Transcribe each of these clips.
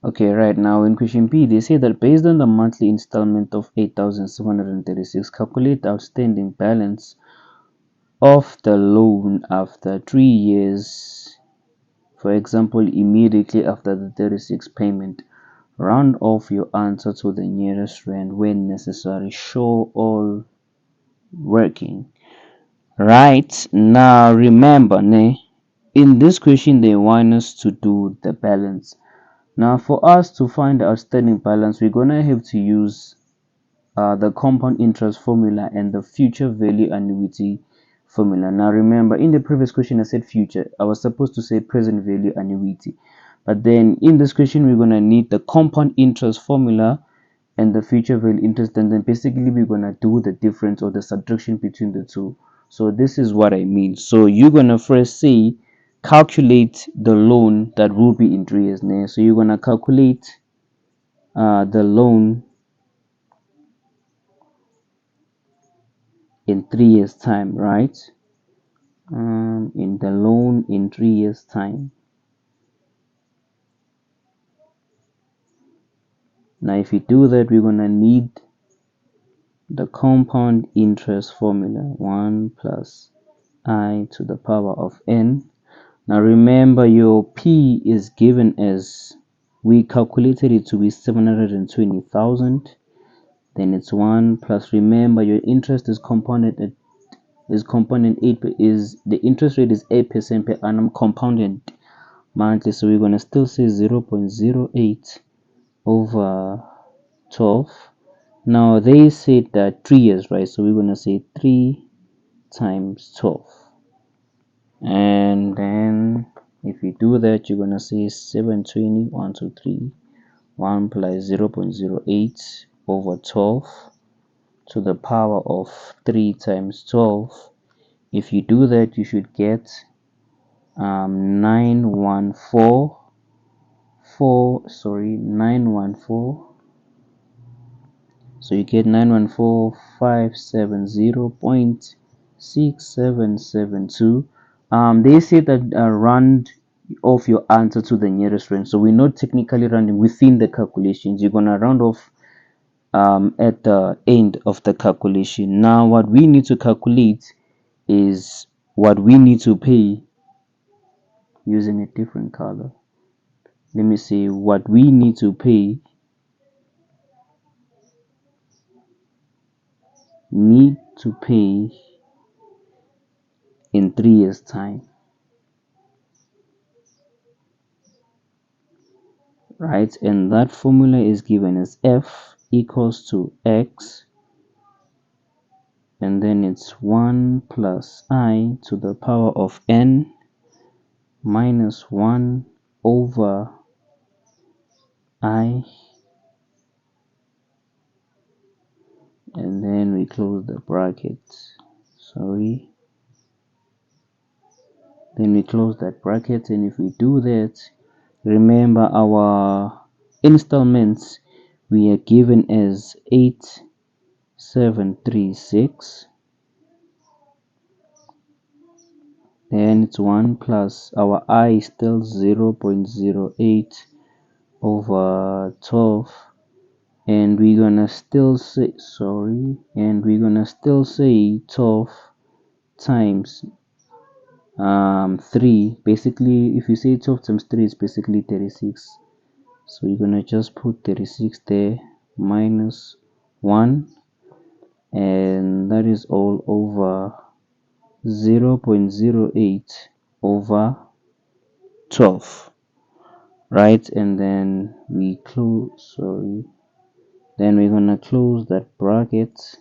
Okay, right now in question B, they say that based on the monthly installment of 8,736, calculate the outstanding balance of the loan after 3 years. For example, immediately after the 36 payment. Round off your answer to the nearest rand when necessary. Show all working. Right now, remember, in this question, they want us to do the balance. Now, for us to find the outstanding balance, we're gonna have to use the compound interest formula and the future value annuity formula. Now, remember, in the previous question, I said future. I was supposed to say present value annuity, but then in this question, we're gonna need the compound interest formula and the future value interest, and then basically we're gonna do the difference or the subtraction between the two. So this is what I mean. So you're gonna first say calculate the loan that will be in 3 years. So you're gonna calculate the loan in 3 years time, right? In the loan in 3 years time. Now if you do that, we're gonna need the compound interest formula, 1 plus I to the power of n. Now remember, your P is given as, we calculated it to be 720,000. Then it's 1 plus, remember your interest is compounded at, is compounded 8, is the interest rate is 8% per annum compounded monthly. So we're gonna still say 0.08 over 12. Now they said that 3 years, right? So we're gonna say 3 times 12. And then if you do that, you're gonna say 720, 1 2 3 1 plus 0.08 over 12 to the power of 3 times 12. If you do that, you should get 914. So you get 914,570.6772. They say that round off your answer to the nearest range. So we're not technically rounding within the calculations. You're gonna round off at the end of the calculation. Now what we need to calculate is what we need to pay using a different color. Let me see what we need to pay in 3 years time, right? And that formula is given as F equals to X, and then it's 1 plus I to the power of n minus 1 over I, and then we close the bracket. Then we close that bracket, and if we do that, remember our installments we are given as 8,736. Then it's 1 plus our I is still 0.08 over 12, and we're gonna still say 12 times 3. Basically, if you say 12 times 3, it's basically 36. So you're gonna just put 36 there minus 1, and that is all over 0.08 over 12, right? And then we close, then we're gonna close that bracket,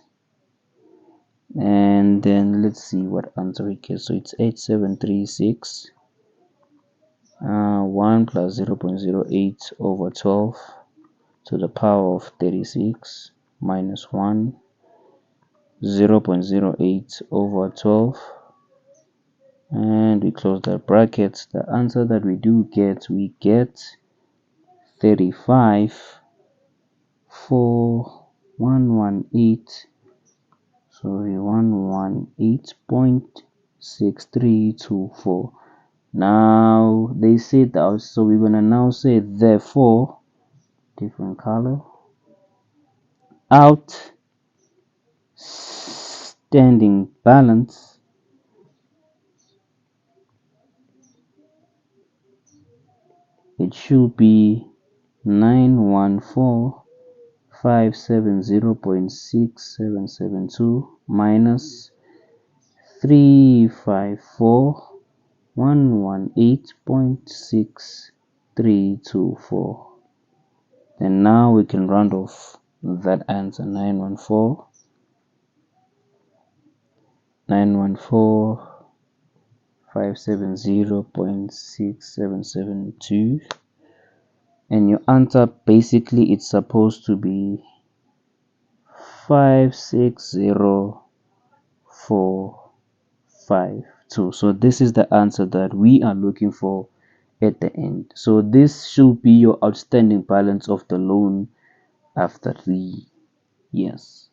and then let's see what answer we get. So it's 8736, 1 plus 0.08 over 12 to the power of 36 minus 1, 0.08 over 12, and we close the brackets. The answer that we get 118.6324. Now they said that, so we're gonna now say therefore different color. Outstanding balance it should be 914,570.6772 minus 354,118.6324. And now we can round off that answer. 914,570.6772, and your answer basically it's supposed to be 560452. So this is the answer that we are looking for at the end. So this should be your outstanding balance of the loan after 3 years.